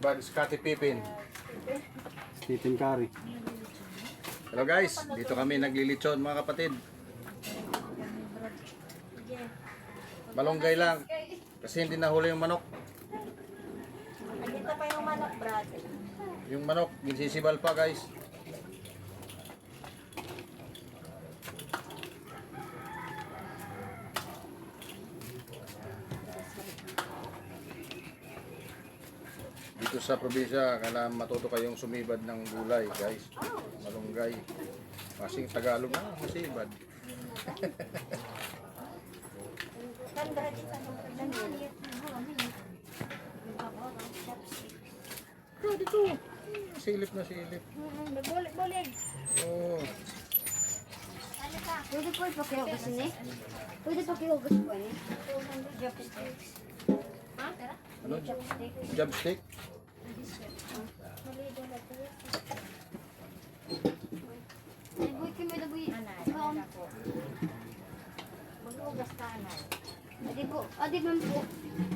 Bad Scottie Pippen. Stephen Curry. Hello guys, dito kami naglilitsyon mga kapatid. Malunggay lang. Kasi hindi nahuli yung manok. Dito pa yung manok, brad. Yung manok, ginsisibal pa guys. Dito sa probinsya, kailangan matuto kayong sumibad ng gulay guys. Malunggay. Kasing Tagalog na, masibad. Tanda din sa Dito. Silip na silip. Bulig. Oh. Pwede po ipakihugas ni? Pwede pakihugas po ni? Chopsticks. Ha? Ano? Chopsticks. Jumstick? Nabuy kami nabuy. Anay. Maghugas ka anay. Adi man po.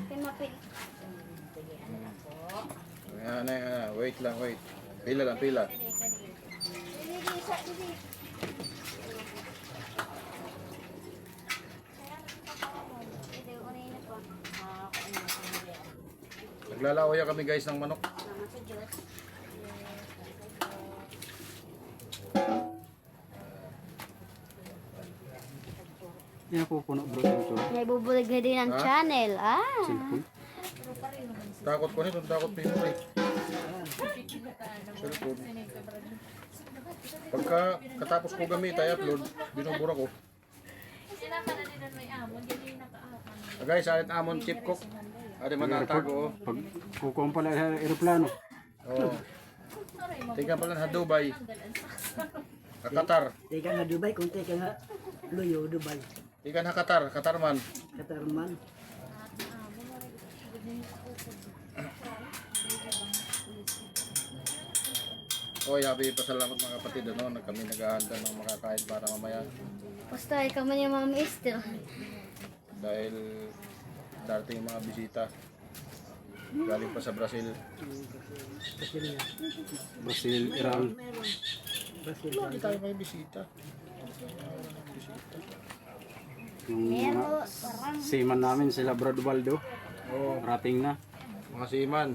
Kay mapil. Sige, ano lang po. Ayan. Wait lang, wait. Pila lang, pila. Dili. Naglalawaya kami guys ng manok. Salamat sa Diyos. Yan ako puno bro yung May bubulig na din ang Ha? channel. cellphone. Takot ko nito, takot pinto eh. Cellphone. Pagka katapos ko gamit, ay upload, binubura ko. Sila ka na din may amon, hindi nakaapan. Guys, alit amon chip cook. Adi man natago. Pag kukuha pala sa aeroplano. Oh. Tingnan pala sa Dubai. Sa Qatar. Teka nga Dubai, kung teka nga Luyo, Dubai. Tingnan sa Qatar, Qatar man. Katarman. Oy, happy pasalamat mga kapatid, ano, kami naghahanda ng makakain para mamaya Basta ikaw man yung mga mister. dahil darating yung mga bisita. Galing pa sa Brazil. Brazil, Iran. Hindi tayo may bisita. Yung mga seaman namin, sila Brad Waldo. Oh, Rating na. mga siman.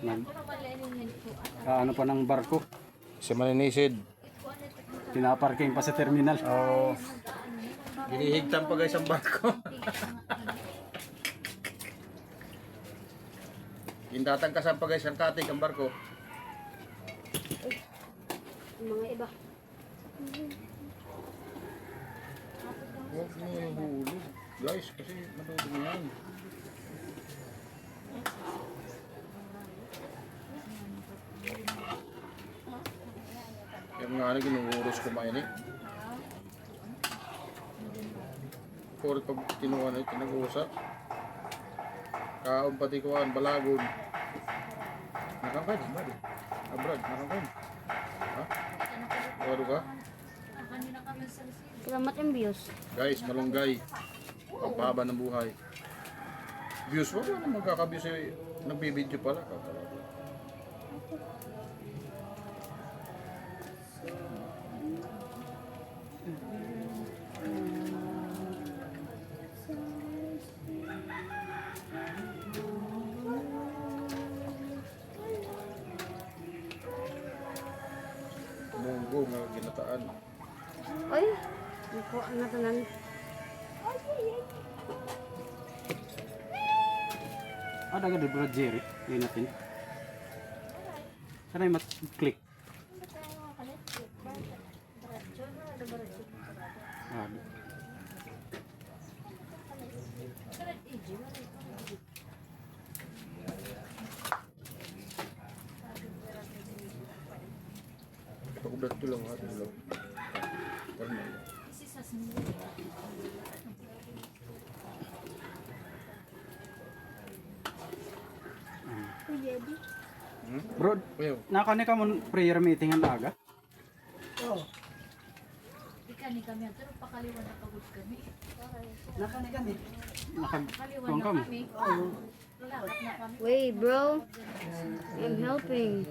Nag, ano pa ng barko. Si Maninisid. Pinaparking pa sa terminal. Oh. Ginihigtan pa guys ang barko. Gindatangkasan pa guys ang katig ang barko. Mga iba. Huwag mo yung hulog. Guys, kasi madudumi yan. Yung nga na ginuhuros ko mainit. Kung pag tinuha na ito nag-uusap. Kaon pati kuhaan, balagon. Nakangkain, mali. Abrad, nakangkain. Ha? Walo ka? Kanina kami sa Lucille. Salamat yung views. Guys, malunggay. Pampahaba ng buhay. Views, wala na magkaka-views eh. Nagbibideo pala. Munggo nga ginataan. Oy, nako ang tanan. Ada ka di Brad Jerry. Hindi natin. Sana yung mat-click. Ada. Pakulat ko lang ha. Karma. Kasi sa sinila. Bro, Ayaw. nakani ka mo prayer meeting ang aga? Oh, Ika ni kami, pero pakaliwan na pagod kami. nakani kami. nakagkuhan ka mo. kami. Oo. Lalakad na kami. Wait, bro. I'm helping.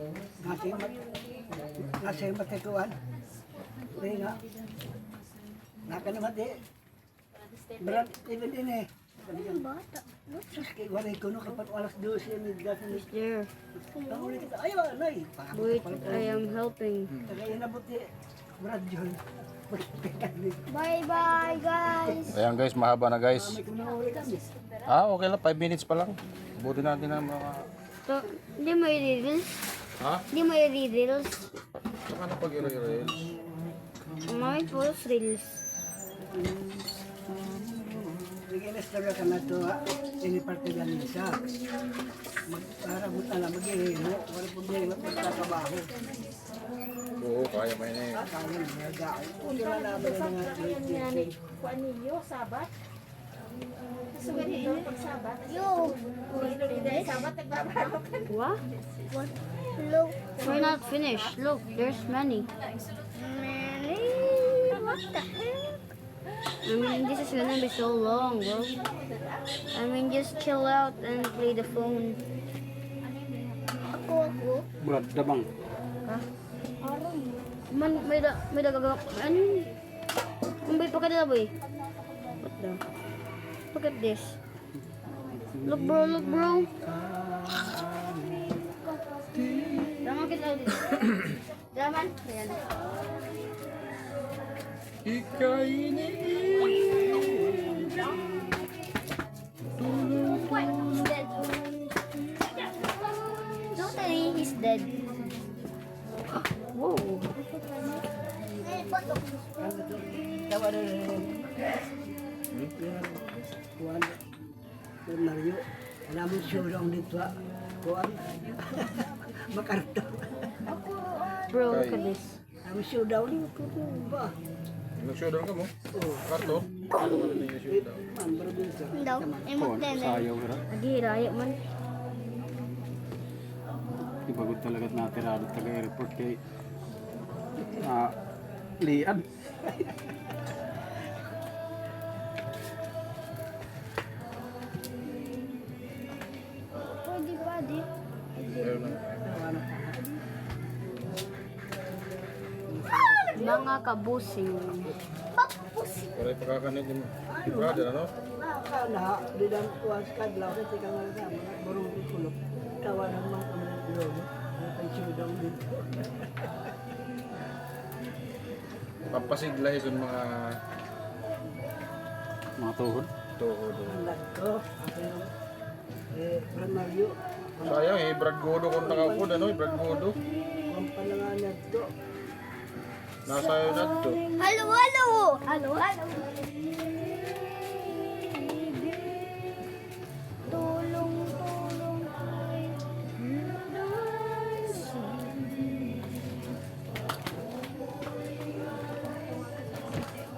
Nasa yung matikuan. Hindi nga. Naka naman di. Berat, even din eh. Sus, kay waray ko no kapag alas 12 yung nagdasan ni There. Ang ulit kita, ayaw, anay. Wait, I am helping. Taga inabot ni Brad John. Bye-bye, guys. Ayan guys, mahaba na guys. May kumauli kami. Okay lang, 5 minutes pa lang. Buti natin na mga... So, hindi mo i-reels? Ha? Hindi mo i-reels? Saka na pag i-reels. Mami, puro reels. Rigilas talaga ka na ito, ini parte lang nisa. Para butala, mag-ihilo. Wala problema, magkakabaho. Oo, kaya mo yun eh. Kaya nagagaw. Kung sila naman yung mga grade Kuan ninyo, sabat. Sugat dito pag sabat. Yo! Sabat, nagbabaro ka. What? Look. We're not finished. Look, there's many. Many? What the heck? I mean, this is gonna be so long, bro. I mean, just chill out and play the phone. Ako. Brad, dabang. Man, may dagaga. Ano? Kumbay pa ka nila, boy. What the? Look at this. Look, bro. Daman kita dito. Daman. Ayan. What? He's dead. Totally, he's dead. Whoa. Tawa na rin. Kuwan. Mario. Alam mo showdown dito. Kuwan. Makarto. Bro, look at this. Alam mo showdown. Ba? Nag-showdown ka mo? Oo. Karto? Ano ba rin yung showdown? Man, bro din sa. Daw, Kuhan, sayaw ka. Naghihiraya man. Ibagod talaga natirado taga-airport kay liad. Pwede ba, di? Meron na. Mga kabusing. Pero ipakakanit yung brother, ano? Nakakala, di dan kuwan sa kadlaw. Kasi ka nga na, mga burong kulok. Tawa naman kami ng lobo. Ang showdown dito. Papasiglahi yung mga Mga tuhod. tuhod. Anak ko. Brad Mario. Sayang eh, Brad Godo kung nakaupod, ano eh, Brad Godo. Ang palanganan to. Nasa yun na to. Halo! Tulong tayo.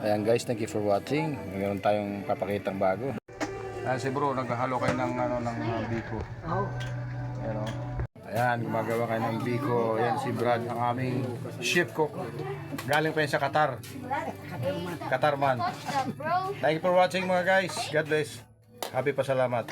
Ayan guys, thank you for watching. Mayroon tayong papakitang bago. Ayan si bro, naghahalo kayo ng, biko. Oo. Ayan o. Ayan, gumagawa kayo ng biko. Ayan si Brad, ang aming chef cook. Galing pa yun sa Qatar. Qatar man. Bro. Thank you for watching mga guys. God bless. Happy pasalamat.